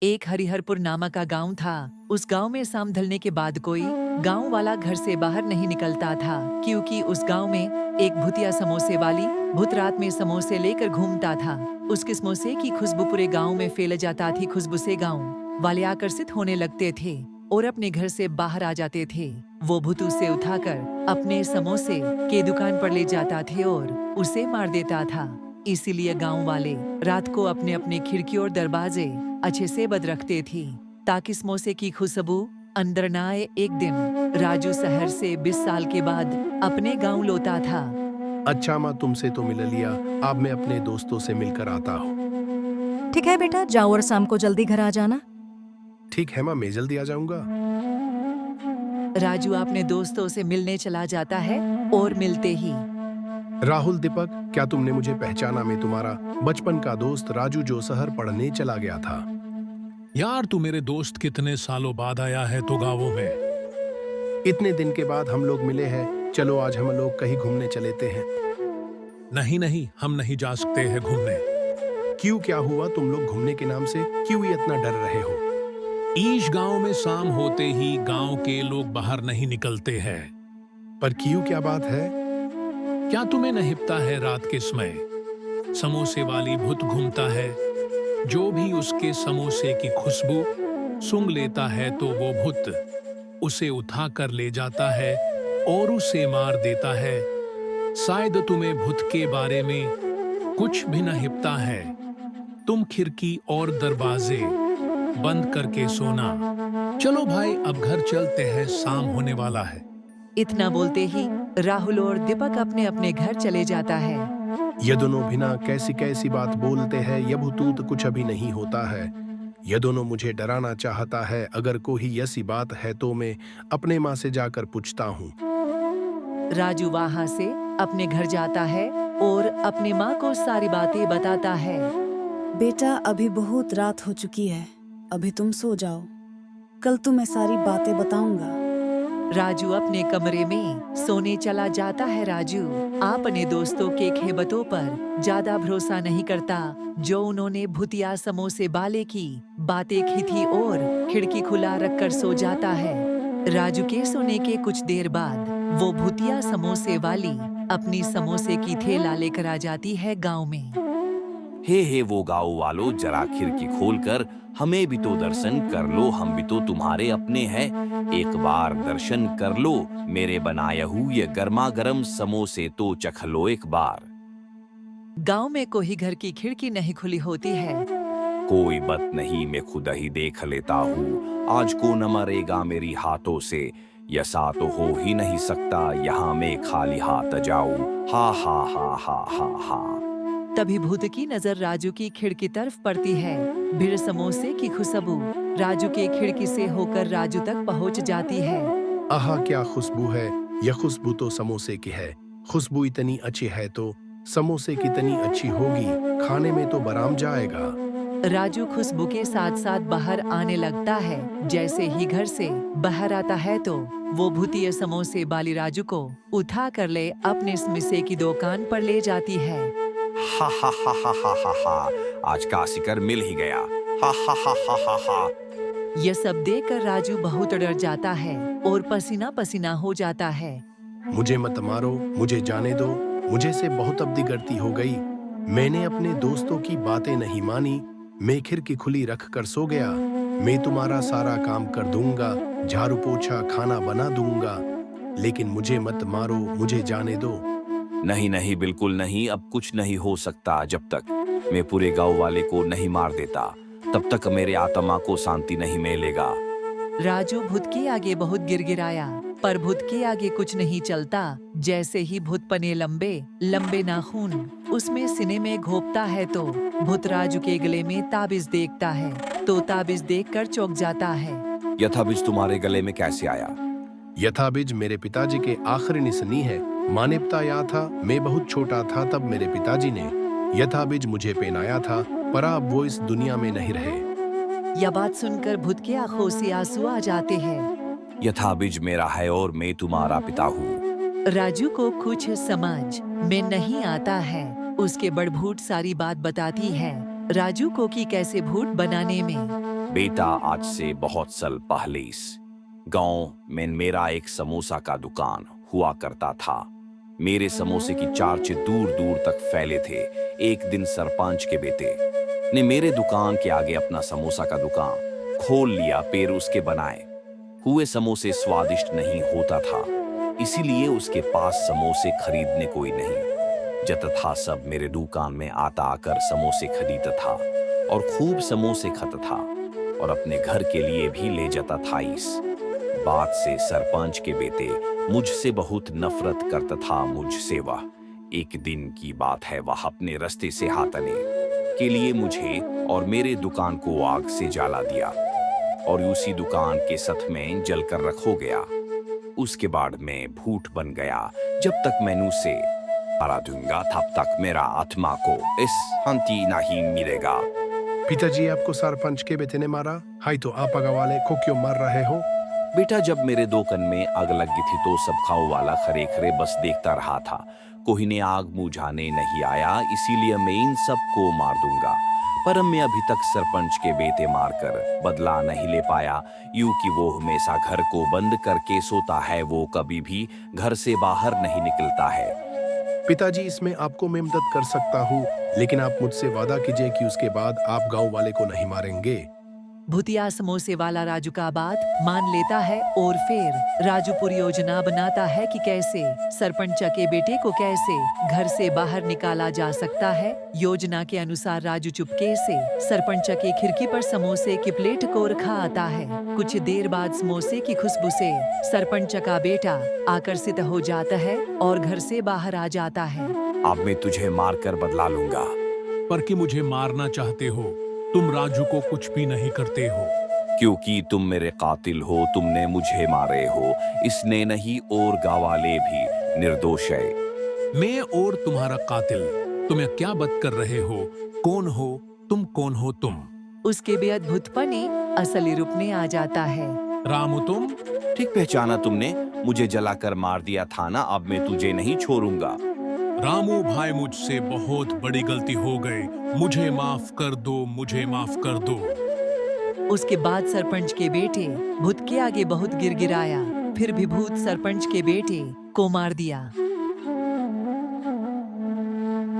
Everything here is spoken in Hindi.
एक हरिहरपुर नामक का गांव था। उस गांव में शाम ढलने के बाद कोई गांव वाला घर से बाहर नहीं निकलता था, क्योंकि उस गांव में एक भुतिया समोसे वाली भूत रात में समोसे लेकर घूमता था। उसके समोसे की खुशबू पूरे गांव में फैल जाता थी। खुशबू से गांव वाले आकर्षित होने लगते थे और अपने घर से बाहर आ जाते थे। वो भूत उसे उठाकर अपने समोसे के दुकान पर ले जाता थे और उसे मार देता था। इसीलिए गांव वाले रात को अपने अपने खिड़की और दरवाजे अच्छे से बंद रखते थे, ताकि समोसे की खुशबू अंदर न आए। एक दिन राजू शहर से 20 साल के बाद अपने गांव लौटा था। अच्छा माँ, तुमसे तो मिल लिया। अब मैं अपने दोस्तों से मिलकर आता हूँ। ठीक है बेटा, जाओ और शाम को जल्दी घर आ जाना। ठीक है माँ, मैं जल्दी आ जाऊंगा। राजू अपने दोस्तों से मिलने चला जाता है और मिलते ही राहुल, दीपक, क्या तुमने मुझे पहचाना? मैं तुम्हारा बचपन का दोस्त राजू, जो शहर पढ़ने चला गया था। यार, तू मेरे दोस्त कितने सालों बाद आया है तो गाँवों में। इतने दिन के बाद हम लोग मिले हैं। चलो आज हम लोग कहीं घूमने चलेते हैं। नहीं नहीं, हम नहीं जा सकते हैं घूमने। क्यों, क्या हुआ? तुम लोग घूमने के नाम से क्यों इतना डर रहे हो? ईश गांव में शाम होते ही गांव के लोग बाहर नहीं निकलते हैं। पर क्यों, क्या बात है? क्या तुम्हें नहीं पता है, रात के समय समोसे वाली भूत घूमता है। जो भी उसके समोसे की खुशबू सूंघ लेता है तो वो भूत उसे उठा कर ले जाता है और उसे मार देता है। शायद तुम्हें भूत के बारे में कुछ भी नहीं पता है। तुम खिड़की और दरवाजे बंद करके सोना। चलो भाई, अब घर चलते हैं, शाम होने वाला है। इतना बोलते ही राहुल और दीपक अपने अपने घर चले जाता है। ये दोनों बिना कैसी कैसी बात बोलते हैं। ये भूतूत कुछ अभी नहीं होता है। ये दोनों मुझे डराना चाहता है। अगर कोई ऐसी बात है तो मैं अपने माँ से जाकर पूछता हूँ। राजू वहां से अपने घर जाता है और अपनी माँ को सारी बातें बताता है। बेटा, अभी बहुत रात हो चुकी है, अभी तुम सो जाओ। कल तुम्हें सारी बातें बताऊंगा। राजू अपने कमरे में सोने चला जाता है। राजू अपने दोस्तों के खेबतों पर ज्यादा भरोसा नहीं करता, जो उन्होंने भुतिया समोसे वाले की बातें की थी, और खिड़की खुला रखकर सो जाता है। राजू के सोने के कुछ देर बाद वो भुतिया समोसे वाली अपनी समोसे की थैला लेकर आ जाती है गांव में। हे वो गाँव वालों, जरा खिड़की खोलकर हमें भी तो दर्शन कर लो। हम भी तो तुम्हारे अपने हैं। एक बार दर्शन कर लो। मेरे बनाए हुए गर्मा गर्म समोसे तो चख लो एक बार। गांव में कोई घर की खिड़की नहीं खुली होती है। कोई बात नहीं, मैं खुद ही देख लेता हूँ। आज को न मरेगा मेरी हाथों से। ऐसा तो हो ही नहीं सकता, यहाँ मैं खाली हाथ जाऊँ। हा हा हा हा हा हा। तभी भूत की नजर राजू की खिड़की तरफ पड़ती है। फिर समोसे की खुशबू राजू के खिड़की से होकर राजू तक पहुंच जाती है। आहा, क्या खुशबू है! यह खुशबू तो समोसे की है। खुशबू इतनी अच्छी है तो समोसे कितनी अच्छी होगी। खाने में तो बराम जाएगा। राजू खुशबू के साथ साथ बाहर आने लगता है। जैसे ही घर से बाहर आता है तो वो भूतिया समोसे वाली राजू को उठा कर ले अपने समोसे की दुकान पर ले जाती है। हा हा हा हा हा हा हा। आज का शिकार मिल ही गया। हा हा हा हा हा हा। यह सब देखकर राजू बहुत डर जाता है और पसीना पसीना हो जाता है। मुझे मत मारो, मुझे जाने दो। मुझे से बहुत अवधि गलती हो गई। मैंने अपने दोस्तों की बातें नहीं मानी। मैं खिड़की खुली रख कर सो गया। मैं तुम्हारा सारा काम कर दूंगा, झाड़ू पोछा खाना बना दूंगा, लेकिन मुझे मत मारो, मुझे जाने दो। नहीं नहीं, बिल्कुल नहीं। अब कुछ नहीं हो सकता। जब तक मैं पूरे गांव वाले को नहीं मार देता, तब तक मेरे आत्मा को शांति नहीं मिलेगा। राजू भूत के आगे बहुत गिड़गिड़ाया, पर भूत के आगे कुछ नहीं चलता। जैसे ही भूत पने लंबे लंबे नाखून उसमें सीने में घोंपता है तो भूत राजू के गले में ताबीज देखता है, तो ताबीज देखकर चौंक जाता है। यह ताबीज तुम्हारे गले में कैसे आया? यथाबीज मेरे पिताजी के आखिरी निशानी है। माने बताया था, मैं बहुत छोटा था तब मेरे पिताजी ने यथाबीज मुझे पहनाया था, पर अब वो इस दुनिया में नहीं रहे। यह बात सुनकर भूत के आंखों से आंसू आ जाते हैं। यथाबीज मेरा है और मैं तुम्हारा पिता हूँ। राजू को कुछ समझ में नहीं आता है। उसके बड़ भूत सारी बात बताती है राजू को कि कैसे भूत बनाने में बेटा, आज से बहुत साल पहले इस गांव में मेरा एक समोसा का दुकान हुआ करता था। मेरे समोसे की चार्चे दूर दूर तक फैले थे। एक दिन सरपंच के बेटे ने मेरे दुकान के आगे अपना समोसा का दुकान खोल लिया। पर उसके बनाए हुए समोसे स्वादिष्ट नहीं होता था, इसीलिए उसके पास समोसे खरीदने कोई नहीं जाता था। सब मेरे दुकान में आता आकर समोसे खरीदता था और खूब समोसे खाता था और अपने घर के लिए भी ले जाता था। इस बात से सरपंच के बेटे मुझसे बहुत नफरत करता था। मुझसे वह एक दिन की बात है, वह अपने रास्ते से हटाने के लिए मुझे और मेरे दुकान को आग से जला दिया और उसी दुकान के सत में जलकर रख हो गया। उसके बाद मैं भूत बन गया। जब तक मैंने उसे मारा दूंगा तब तक मेरा आत्मा को इस शांति नहीं मिलेगा। पिताजी, आपको सरपंच के बेटे ने मारा? हाय, तो आप वाले को क्यों मार रहे हो? बेटा, जब मेरे दुकान में आग लगी थी तो सब खाओ वाला खरे खरे बस देखता रहा था। कोई ने आग बुझाने नहीं आया, इसीलिए मैं इन सबको मार दूंगा। पर मैं अभी तक सरपंच के बेटे मारकर बदला नहीं ले पाया, यूं कि वो हमेशा घर को बंद करके सोता है। वो कभी भी घर से बाहर नहीं निकलता है। पिताजी, इसमें आपको मैं मदद कर सकता हूँ, लेकिन आप मुझसे वादा कीजिए कि उसके बाद आप गांव वाले को नहीं मारेंगे। भुतिया समोसे वाला राजू का बात मान लेता है और फिर राजू पूरी योजना बनाता है कि कैसे सरपंच के बेटे को कैसे घर से बाहर निकाला जा सकता है। योजना के अनुसार राजू चुपके से सरपंच के खिड़की पर समोसे की प्लेट को रखा आता है। कुछ देर बाद समोसे की खुशबू से सरपंच का बेटा आकर्षित हो जाता है और घर से बाहर आ जाता है। अब मैं तुझे मारकर बदला लूंगा। पर कि मुझे मारना चाहते हो? तुम राजू को कुछ भी नहीं करते हो। क्योंकि तुम मेरे कातिल हो, तुमने मुझे मारे हो। इसने नहीं और गांववाले भी निर्दोष है। मैं और तुम्हारा कातिल तुम्हें क्या बद कर रहे हो? कौन हो तुम? कौन हो तुम? उसके भी अद्भुतपने असली रूप में आ जाता है। रामू, तुम ठीक पहचाना तुमने। मुझे जलाकर मार दिया था ना, अब मैं तुझे नहीं छोड़ूंगा। रामू भाई, मुझसे बहुत बड़ी गलती हो गई, मुझे माफ कर दो, मुझे माफ कर दो। उसके बाद सरपंच के बेटे भूत के आगे बहुत गिड़गिड़ाया, फिर भी भूत सरपंच के बेटे को मार दिया।